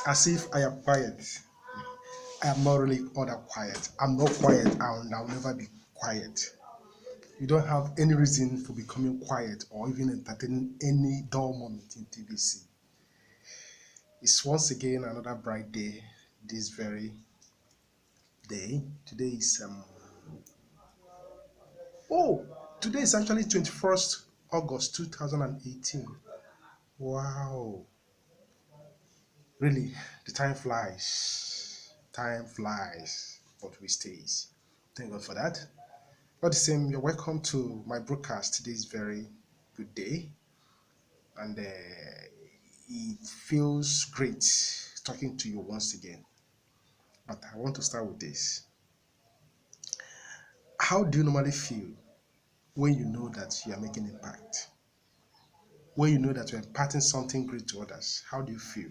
as if I am quiet. I am not really all that quiet. I'm not quiet and I'll never be quiet. You don't have any reason for becoming quiet or even entertaining any dull moment in TBC. It's once again another bright day, this very day. Oh, today is actually 21st August 2018. Wow. Really, the time flies. Time flies, but we stays. Thank God for that. All the same, you're welcome to my broadcast this very good day, and it feels great talking to you once again. But I want to start with this. How do you normally feel when you know that you are making impact? When you know that you're imparting something great to others, how do you feel?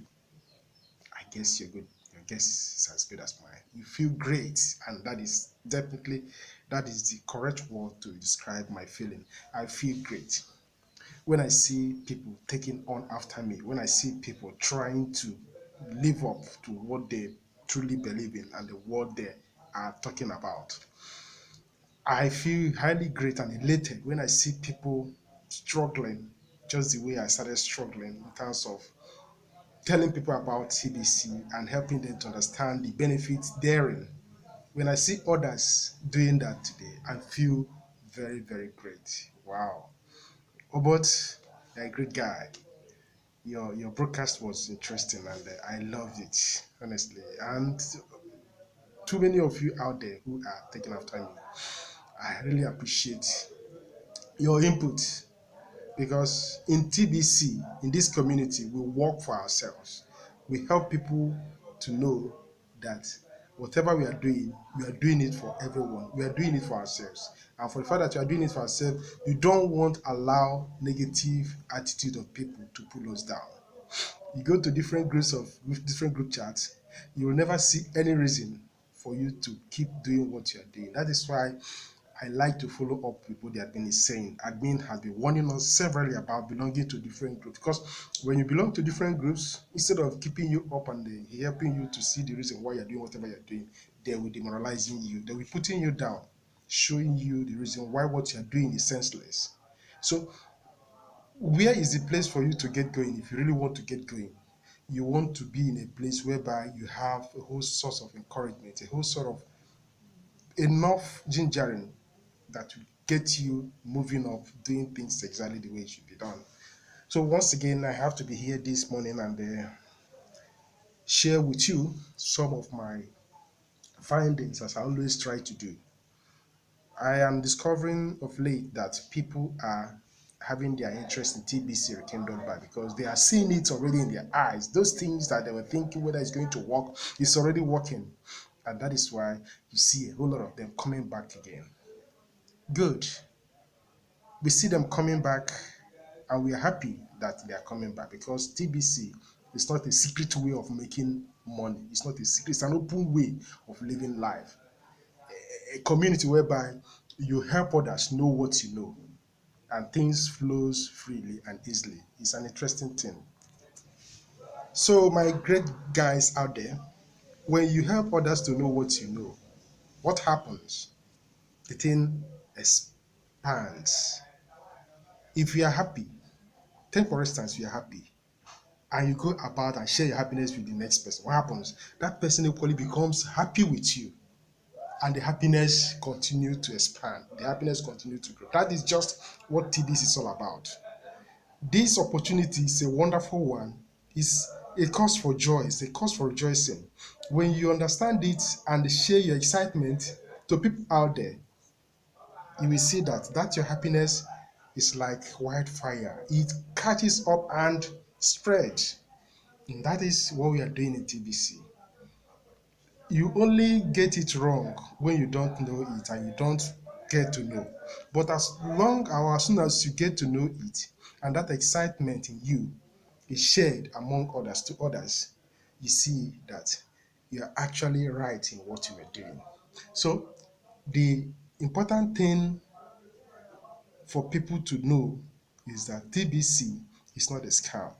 I guess you're good. Your guess is as good as mine. You feel great, and that is the correct word to describe my feeling. I feel great when I see people taking on after me, when I see people trying to live up to what they truly believe in and the what they are talking about. I feel highly great and elated when I see people struggling just the way I started struggling in terms of telling people about TBC and helping them to understand the benefits therein. When I see others doing that today, I feel very, very great. Wow. Obot, you're a great guy. Your broadcast was interesting and I loved it, honestly. And too many of you out there who are taking after me, I really appreciate your input because in TBC, in this community, we work for ourselves. We help people to know that whatever we are doing it for everyone. We are doing it for ourselves. And for the fact that you are doing it for ourselves, you don't want to allow negative attitude of people to pull us down. You go to different group chats, you will never see any reason for you to keep doing what you are doing. That is why I like to follow up with what the admin is saying. Admin has been warning us severally about belonging to different groups because when you belong to different groups, instead of keeping you up and helping you to see the reason why you're doing whatever you're doing, they will demoralizing you. They will be putting you down, showing you the reason why what you're doing is senseless. So where is the place for you to get going if you really want to get going? You want to be in a place whereby you have a whole source of encouragement, a whole sort of enough gingering that will get you moving up, doing things exactly the way it should be done. So once again, I have to be here this morning and share with you some of my findings as I always try to do. I am discovering of late that people are having their interest in TBC rekindled by because they are seeing it already in their eyes. Those things that they were thinking whether it's going to work, it's already working. And that is why you see a whole lot of them coming back again. Good. We see them coming back and we are happy that they are coming back because TBC is not a secret way of making money. It's not a secret, it's an open way of living life. A community whereby you help others know what you know and things flows freely and easily. It's an interesting thing. So my great guys out there, when you help others to know what you know, what happens? The thing expands. If you are happy, take for instance, you are happy, and you go about and share your happiness with the next person, what happens? That person equally becomes happy with you, and the happiness continue to expand. The happiness continue to grow. That is just what TBC is all about. This opportunity is a wonderful one. It's a cause for joy. It's a cause for rejoicing. When you understand it and share your excitement to people out there, you will see that your happiness is like wildfire. It catches up and spreads. And that is what we are doing in TBC. You only get it wrong when you don't know it and you don't get to know. But as long or as soon as you get to know it and that excitement in you is shared among others to others, you see that you are actually right in what you are doing. So the important thing for people to know is that TBC is not a scam.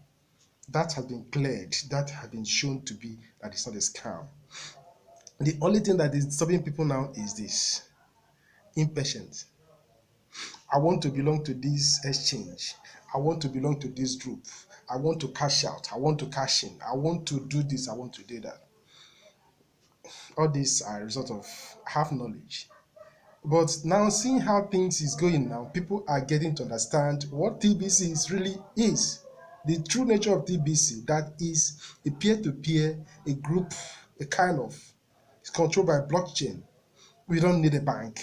That has been cleared. That has been shown to be that it's not a scam. The only thing that is stopping people now is this impatience. I want to belong to this exchange. I want to belong to this group. I want to cash out. I want to cash in. I want to do this. I want to do that. All these are a result of half knowledge. But now seeing how things is going now, people are getting to understand what TBC is really is. The true nature of TBC, that is a peer-to-peer, a group, a kind of, it's controlled by blockchain. We don't need a bank.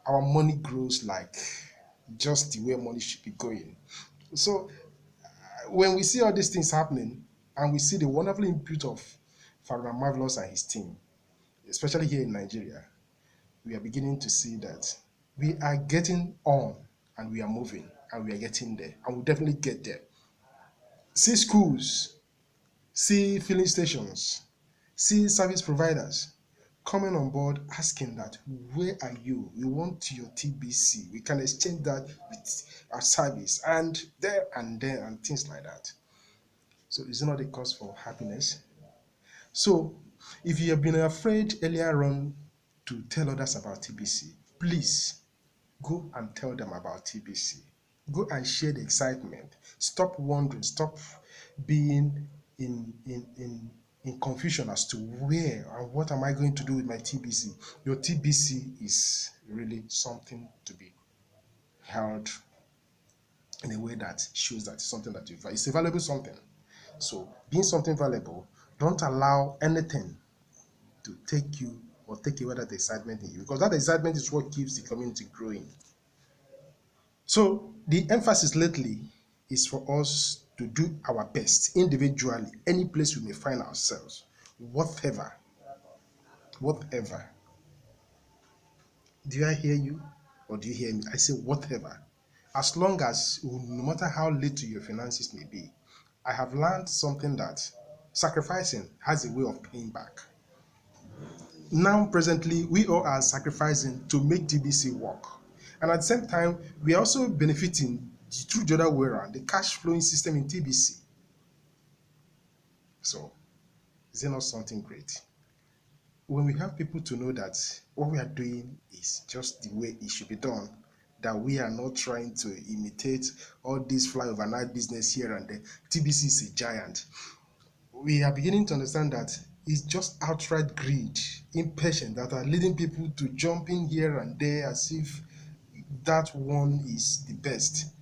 Our money grows like just the way money should be going. So when we see all these things happening and we see the wonderful input of Farmer Marvelous and his team, especially here in Nigeria, we are beginning to see that we are getting on and we are moving and we are getting there and we'll definitely get there. See schools, see filling stations, see service providers coming on board asking that, where are you? We want your TBC. We can exchange that with our service and there and there and things like that. So is it not a cause for happiness? So if you have been afraid earlier on to tell others about TBC, please go and tell them about TBC. Go and share the excitement. Stop wondering. Stop being in confusion as to where and what am I going to do with my TBC. Your TBC is really something to be held in a way that shows that it's something that you value. It's a valuable something. So being something valuable, don't allow anything to take you or take away that excitement in you, because that excitement is what keeps the community growing. So the emphasis lately is for us to do our best individually, any place we may find ourselves, whatever, whatever. Do I hear you or do you hear me? I say whatever. As long as, no matter how little your finances may be, I have learned something that sacrificing has a way of paying back. Now, presently, we all are sacrificing to make TBC work. And at the same time, we are also benefiting through the other way around, the cash flowing system in TBC. So, is it not something great? When we have people to know that what we are doing is just the way it should be done, that we are not trying to imitate all this fly overnight business here and there. TBC is a giant. We are beginning to understand that it's just outright greed, impatience that are leading people to jump in here and there as if that one is the best.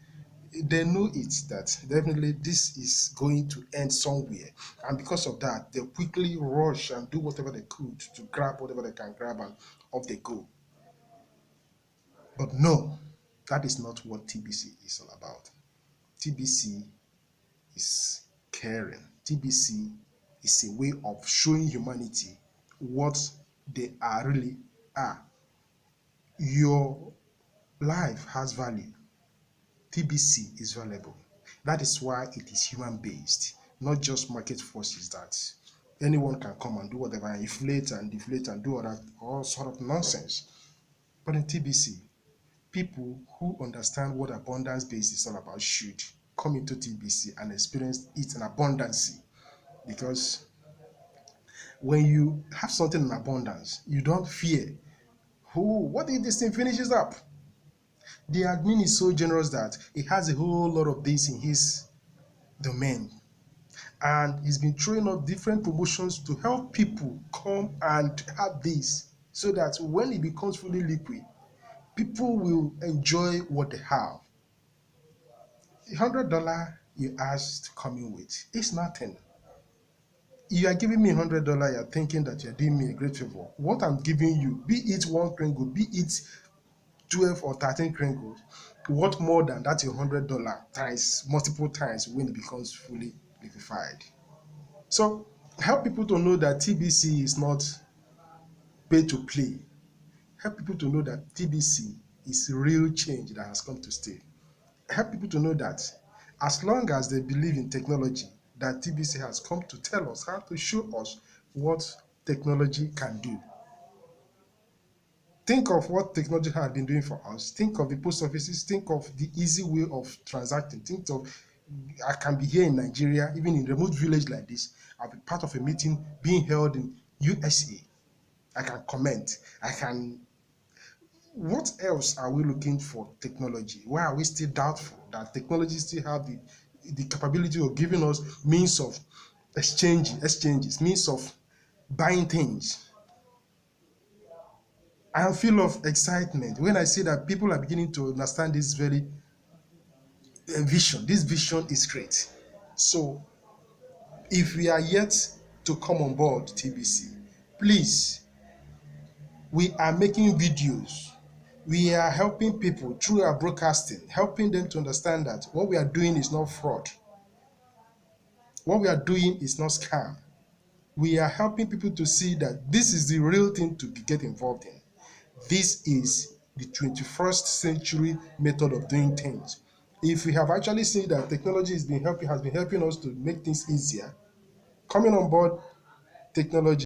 They know it that definitely this is going to end somewhere, and because of that, they quickly rush and do whatever they could to grab whatever they can grab, and off they go. But no, that is not what TBC is all about. TBC is caring. TBC is a way of showing humanity what they are really are. Your life has value. TBC is valuable. That is why it is human based, not just market forces that anyone can come and do whatever, and inflate and deflate and do all sort of nonsense. But in TBC, people who understand what abundance based is all about should come into TBC and experience it in abundance. Because when you have something in abundance, you don't fear, what if this thing finishes up? The admin is so generous that he has a whole lot of this in his domain, and he's been throwing up different promotions to help people come and have this, so that when it becomes fully liquid, people will enjoy what they have. $100 you asked to come in with is nothing. You are giving me $100, you're thinking that you're doing me a great favor. What I'm giving you, be it one kringle, be it 12 or 13 kringles, what more than that $100 times multiple times when it becomes fully liquefied? So help people to know that TBC is not pay to play. Help people to know that TBC is real change that has come to stay. Help people to know that as long as they believe in technology, that TBC has come to tell us, how to show us what technology can do. Think of what technology has been doing for us. Think of the post offices. Think of the easy way of transacting. Think of I can be here in Nigeria, even in a remote village like this. I'll be part of a meeting being held in USA. I can comment. I can. What else are we looking for technology? Why are we still doubtful that technology still have the capability of giving us means of exchanges, means of buying things? I am full of excitement when I see that people are beginning to understand this very vision. This vision is great. So if we are yet to come on board TBC, please, we are making videos. We are helping people through our broadcasting, helping them to understand that what we are doing is not fraud. What we are doing is not scam. We are helping people to see that this is the real thing to get involved in. This is the 21st century method of doing things. If we have actually seen that technology has been helping us to make things easier, coming on board technology